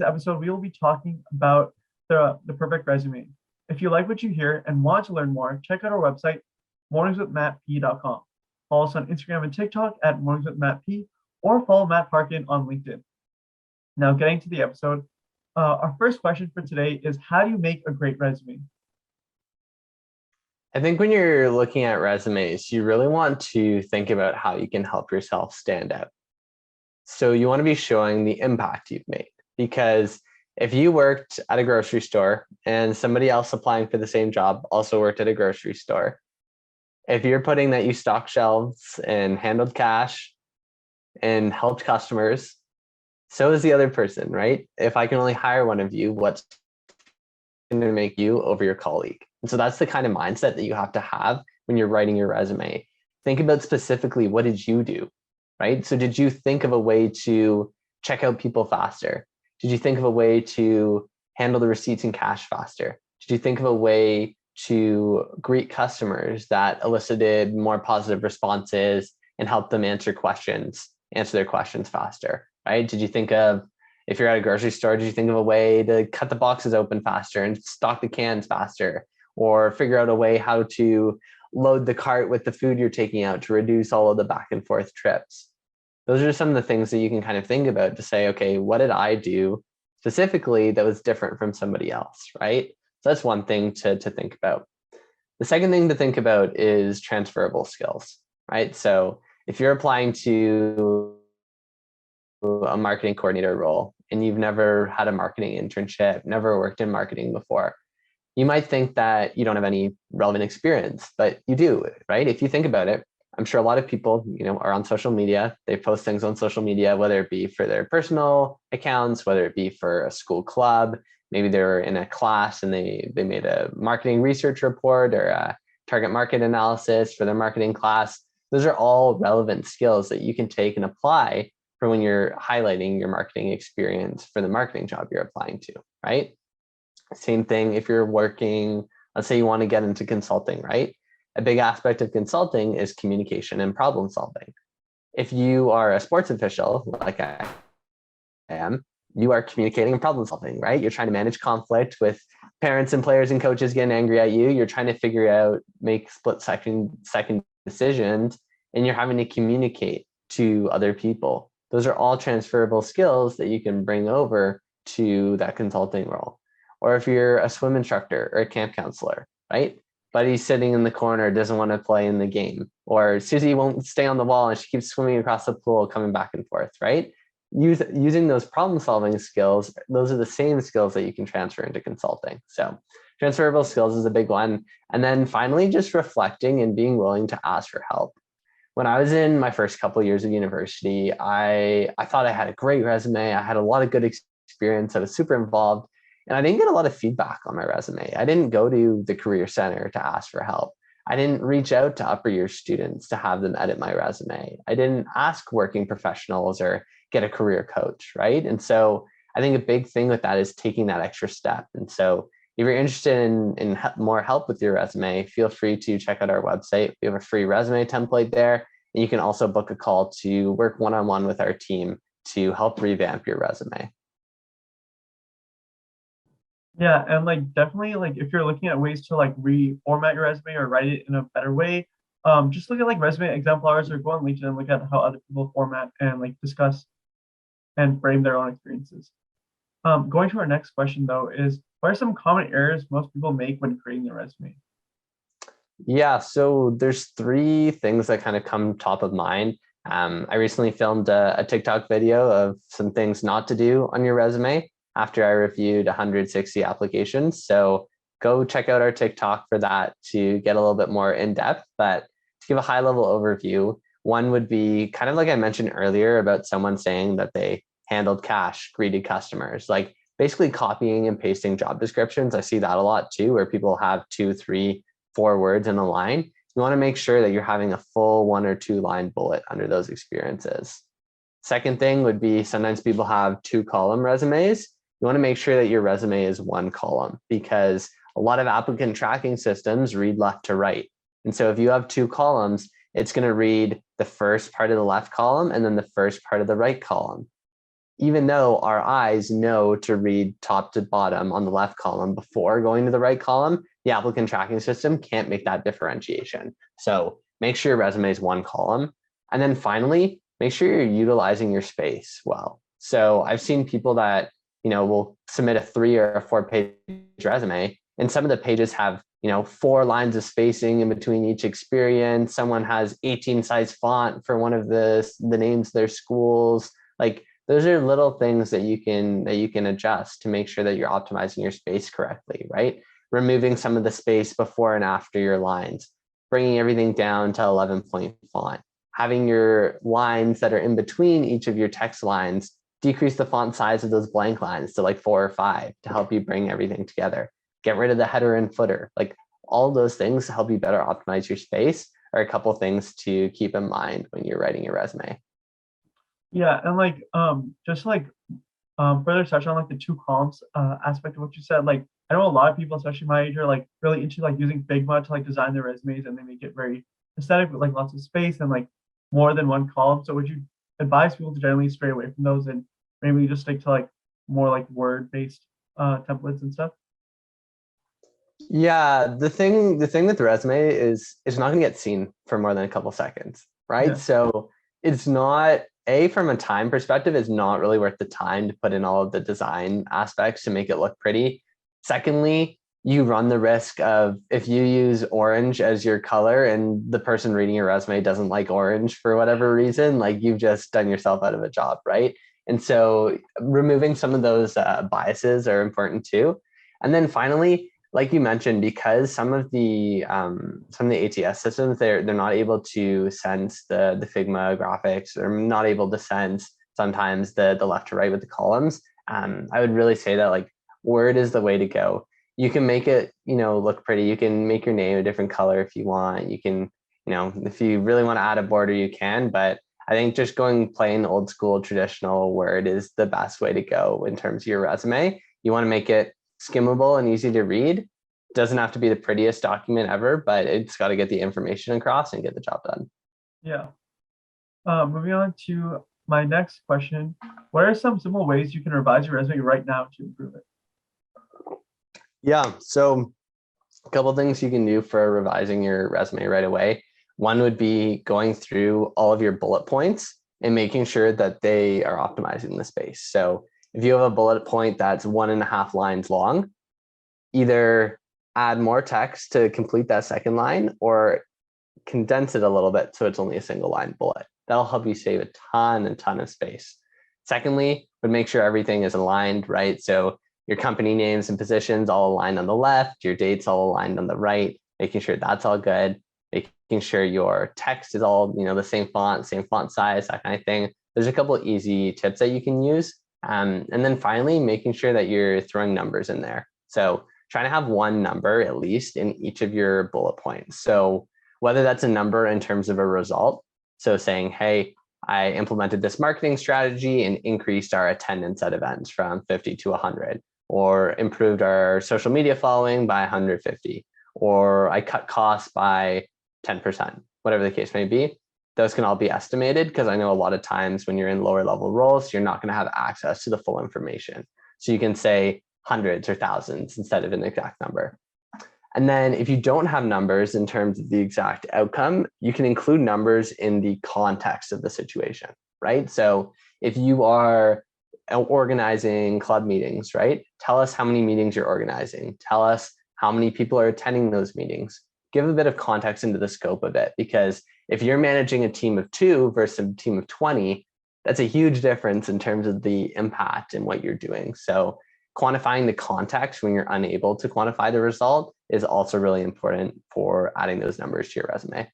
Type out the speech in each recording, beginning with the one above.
episode, we will be talking about the perfect resume. If you like what you hear and want to learn more, check out our website, morningswithmattp.com. Follow us on Instagram and TikTok at morningswithmattp, or follow Matt Parkin on LinkedIn. Now, getting to the episode, our first question for today is, how do you make a great resume? I think when you're looking at resumes, you really want to think about how you can help yourself stand out. So you want to be showing the impact you've made, because if you worked at a grocery store and somebody else applying for the same job also worked at a grocery store, if you're putting that you stocked shelves and handled cash and helped customers, so is the other person, right? If I can only hire one of you, what's going to make you over your colleague? And so that's the kind of mindset that you have to have when you're writing your resume. Think about specifically, what did you do, right? So did you think of a way to check out people faster? Did you think of a way to handle the receipts and cash faster? Did you think of a way to greet customers that elicited more positive responses and help them answer their questions faster, right? Did you think of, if you're at a grocery store, did you think of a way to cut the boxes open faster and stock the cans faster, or figure out a way how to load the cart with the food you're taking out to reduce all of the back and forth trips? Those are some of the things that you can kind of think about to say, okay, what did I do specifically that was different from somebody else, right? So that's one thing to think about. The second thing to think about is transferable skills, right? So if you're applying to a marketing coordinator role and you've never had a marketing internship, never worked in marketing before, you might think that you don't have any relevant experience, but you do, right? If you think about it, I'm sure a lot of people, are on social media. They post things on social media, whether it be for their personal accounts, whether it be for a school club. Maybe they're in a class and they made a marketing research report or a target market analysis for their marketing class. Those are all relevant skills that you can take and apply for when you're highlighting your marketing experience for the marketing job you're applying to, right? Same thing if you're working, let's say you want to get into consulting, right? A big aspect of consulting is communication and problem solving. If you are a sports official, like I am, you are communicating and problem solving, right? You're trying to manage conflict with parents and players and coaches getting angry at you. You're trying to figure out, make second decisions, and you're having to communicate to other people. Those are all transferable skills that you can bring over to that consulting role. Or if you're a swim instructor or a camp counselor, right? Buddy's sitting in the corner, doesn't want to play in the game. Or Susie won't stay on the wall and she keeps swimming across the pool, coming back and forth, right? Using those problem solving skills, those are the same skills that you can transfer into consulting. So transferable skills is a big one. And then finally, just reflecting and being willing to ask for help. When I was in my first couple of years of university, I thought I had a great resume. I had a lot of good experience. I was super involved. And I didn't get a lot of feedback on my resume. I didn't go to the Career Center to ask for help. I didn't reach out to upper year students to have them edit my resume. I didn't ask working professionals or get a career coach, right? And so I think a big thing with that is taking that extra step. And so if you're interested in more help with your resume, feel free to check out our website. We have a free resume template there. And you can also book a call to work one-on-one with our team to help revamp your resume. Yeah, and definitely if you're looking at ways to reformat your resume or write it in a better way, just look at resume exemplars or go on LinkedIn and look at how other people format and discuss and frame their own experiences. Going to our next question though is, what are some common errors most people make when creating their resume? Yeah, so there's three things that kind of come top of mind. I recently filmed a TikTok video of some things not to do on your resume after I reviewed 160 applications. So go check out our TikTok for that to get a little bit more in depth. But to give a high level overview, one would be kind of like I mentioned earlier about someone saying that they handled cash, greeted customers, basically copying and pasting job descriptions. I see that a lot too, where people have 2, 3, 4 words in a line. You want to make sure that you're having a full 1 or 2 line bullet under those experiences. Second thing would be, sometimes people have 2-column resumes. You want to make sure that your resume is 1 column, because a lot of applicant tracking systems read left to right. And so if you have 2 columns, it's going to read the first part of the left column and then the first part of the right column. even though our eyes know to read top to bottom on the left column before going to the right column, the applicant tracking system can't make that differentiation. So make sure your resume is one column. And then finally, make sure you're utilizing your space well. So I've seen people that, will submit a 3 or a 4-page resume, and some of the pages have, 4 lines of spacing in between each experience. Someone has 18 size font for one of the names of their schools. Like, those are little things that you can adjust to make sure that you're optimizing your space correctly, right? Removing some of the space before and after your lines, bringing everything down to 11-point font, having your lines that are in between each of your text lines decrease the font size of those blank lines to like 4 or 5 to help you bring everything together. Get rid of the header and footer. Like, all those things to help you better optimize your space are a couple things to keep in mind when you're writing your resume. Yeah, and like just like further touch on like the two columns aspect of what you said. Like, I know a lot of people, especially my age, are like really into like using Figma to like design their resumes, and they make it very aesthetic with like lots of space and like more than one column. So would you advise people to generally stray away from those and maybe just stick to like more like word based templates and stuff? Yeah, the thing with the resume is it's not going to get seen for more than a couple seconds, right? Yeah. So it's not from a time perspective, it's not really worth the time to put in all of the design aspects to make it look pretty. Secondly, you run the risk of, if you use orange as your color and the person reading your resume doesn't like orange for whatever reason, like, you've just done yourself out of a job, right? And so removing some of those biases are important too. And then finally, like you mentioned, because some of the ATS systems, they're not able to sense the Figma graphics, or not able to sense sometimes the left to right with the columns. I would really say that, like, Word is the way to go. You can make it, look pretty. You can make your name a different color if you want. You can, if you really want to add a border, you can. But I think just going plain old school traditional Word is the best way to go in terms of your resume. You want to make it skimmable and easy to read. Doesn't have to be the prettiest document ever, but it's got to get the information across and get the job done. Yeah. Moving on to my next question. What are some simple ways you can revise your resume right now to improve it? Yeah, so a couple of things you can do for revising your resume right away. One would be going through all of your bullet points and making sure that they are optimizing the space. So if you have a bullet point that's 1.5 lines long, either add more text to complete that second line, or condense it a little bit so it's only a single line bullet. That'll help you save a ton of space. Secondly, but make sure everything is aligned, right? So your company names and positions all aligned on the left, your dates all aligned on the right, making sure that's all good, making sure your text is all, the same font size, that kind of thing. There's a couple of easy tips that you can use. And then finally, making sure that you're throwing numbers in there. So trying to have one number at least in each of your bullet points. So whether that's a number in terms of a result, so saying, hey, I implemented this marketing strategy and increased our attendance at events from 50 to 100, or improved our social media following by 150, or I cut costs by 10%, whatever the case may be. Those can all be estimated, because I know a lot of times when you're in lower level roles, you're not going to have access to the full information. So you can say hundreds or thousands instead of an exact number. And then if you don't have numbers in terms of the exact outcome, you can include numbers in the context of the situation, right? So if you are organizing club meetings, right? Tell us how many meetings you're organizing. Tell us how many people are attending those meetings. Give a bit of context into the scope of it, because if you're managing a team of 2 versus a team of 20, that's a huge difference in terms of the impact and what you're doing. So quantifying the context when you're unable to quantify the result is also really important for adding those numbers to your resume.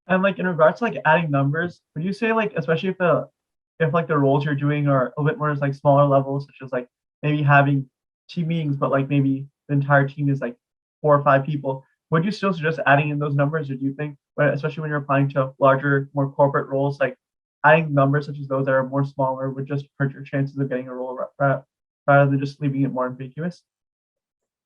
And like in regards to like adding numbers, would you say like, especially if like the roles you're doing are a bit more like smaller levels, such as like maybe having team meetings, but like maybe the entire team is like 4 or 5 people, would you still suggest adding in those numbers, or do you think, especially when you're applying to larger, more corporate roles, like adding numbers such as those that are more smaller would just hurt your chances of getting a role rather than just leaving it more ambiguous?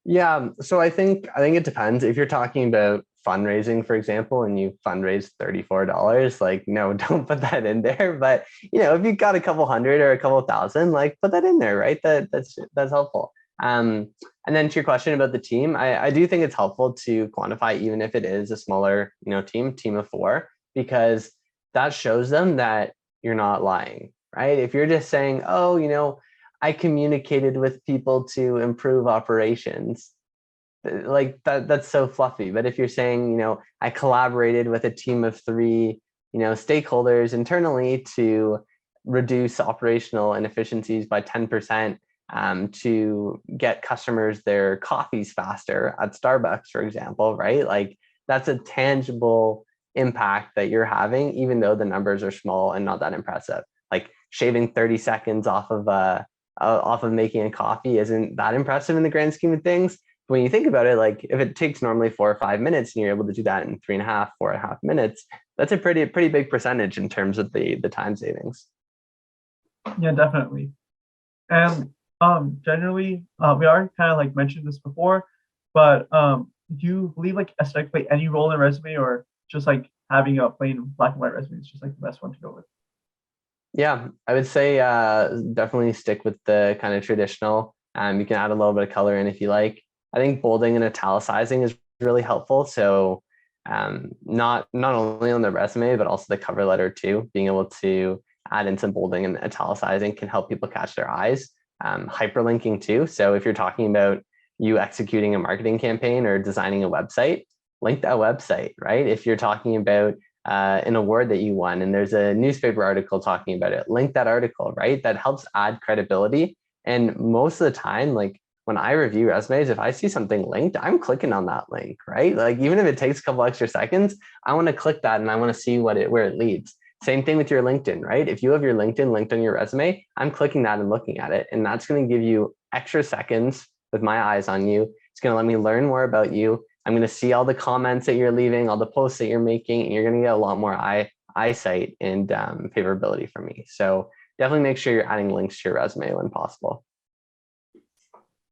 Yeah, so I think it depends. If you're talking about fundraising, for example, and you fundraise $34, like, no, don't put that in there. But if you got a couple hundred or a couple thousand, like, put that in there, right? That's helpful. And then to your question about the team, I do think it's helpful to quantify, even if it is a smaller, team of 4, because that shows them that you're not lying, right? If you're just saying, oh, I communicated with people to improve operations, like that's so fluffy. But if you're saying, I collaborated with a team of 3, stakeholders internally to reduce operational inefficiencies by 10%, to get customers their coffees faster at Starbucks, for example, right? Like, that's a tangible impact that you're having, even though the numbers are small and not that impressive. Like, shaving 30 seconds off of making a coffee isn't that impressive in the grand scheme of things. When you think about it, like, if it takes normally 4 or 5 minutes and you're able to do that in 3.5, 4.5 minutes, that's a pretty big percentage in terms of the time savings. Yeah, definitely. And generally, we already kind of like mentioned this before, but do you believe like aesthetic play any role in a resume, or just like having a plain black and white resume is just like the best one to go with? Yeah, I would say definitely stick with the kind of traditional. You can add a little bit of color in if you like. I think bolding and italicizing is really helpful. So not only on the resume, but also the cover letter too. Being able to add in some bolding and italicizing can help people catch their eyes. Hyperlinking too. So if you're talking about you executing a marketing campaign or designing a website, link that website, right? If you're talking about an award that you won and there's a newspaper article talking about it, link that article, right? That helps add credibility. And most of the time, like, when I review resumes, if I see something linked, I'm clicking on that link, right? Like, even if it takes a couple extra seconds, I want to click that and I want to see where it leads. Same thing with your LinkedIn, right? If you have your LinkedIn linked on your resume, I'm clicking that and looking at it. And that's going to give you extra seconds with my eyes on you. It's going to let me learn more about you. I'm going to see all the comments that you're leaving, all the posts that you're making, and you're going to get a lot more eyesight and favorability from me. So definitely make sure you're adding links to your resume when possible.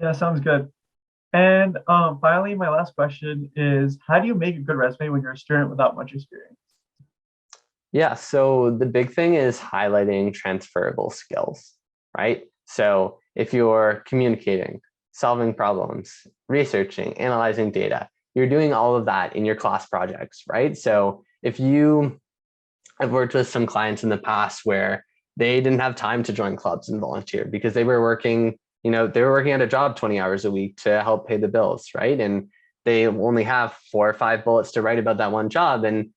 Yeah, sounds good. And finally, my last question is, how do you make a good resume when you're a student without much experience? Yeah, so the big thing is highlighting transferable skills, right? So if you're communicating, solving problems, researching, analyzing data, you're doing all of that in your class projects, right? So I've worked with some clients in the past where they didn't have time to join clubs and volunteer because they were working at a job 20 hours a week to help pay the bills, right? And they only have 4 or 5 bullets to write about that one job. And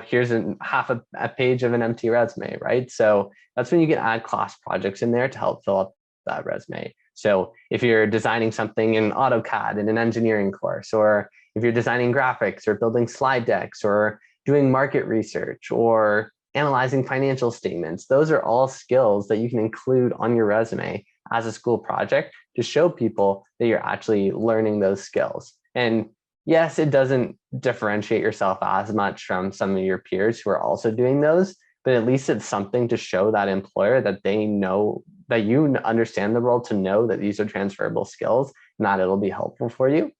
here's half a page of an empty resume, right? So that's when you can add class projects in there to help fill up that resume. So if you're designing something in AutoCAD in an engineering course, or if you're designing graphics or building slide decks or doing market research or analyzing financial statements, those are all skills that you can include on your resume as a school project to show people that you're actually learning those skills. And yes, it doesn't differentiate yourself as much from some of your peers who are also doing those, but at least it's something to show that employer that they know that you understand the role, to know that these are transferable skills and that it'll be helpful for you.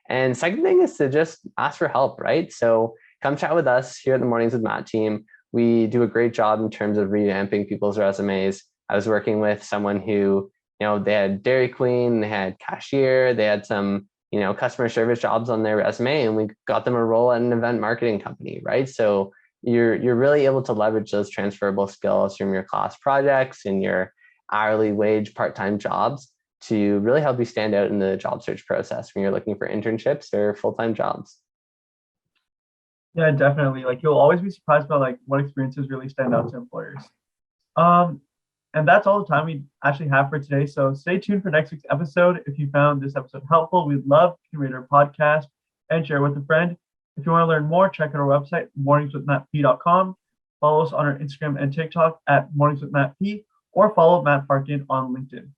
And second thing is to just ask for help, right? So come chat with us here at the Mornings with Matt team. We do a great job in terms of revamping people's resumes. I was working with someone who, they had Dairy Queen, they had cashier, they had some customer service jobs on their resume, and we got them a role at an event marketing company, right? So you're really able to leverage those transferable skills from your class projects and your hourly wage part-time jobs to really help you stand out in the job search process when you're looking for internships or full-time jobs. Yeah, definitely. Like, you'll always be surprised about like what experiences really stand out to employers. And that's all the time we actually have for today. So stay tuned for next week's episode. If you found this episode helpful, we'd love to rate our podcast and share with a friend. If you want to learn more, check out our website, morningswithmattp.com. Follow us on our Instagram and TikTok at morningswithmattp, or follow Matt Parkin on LinkedIn.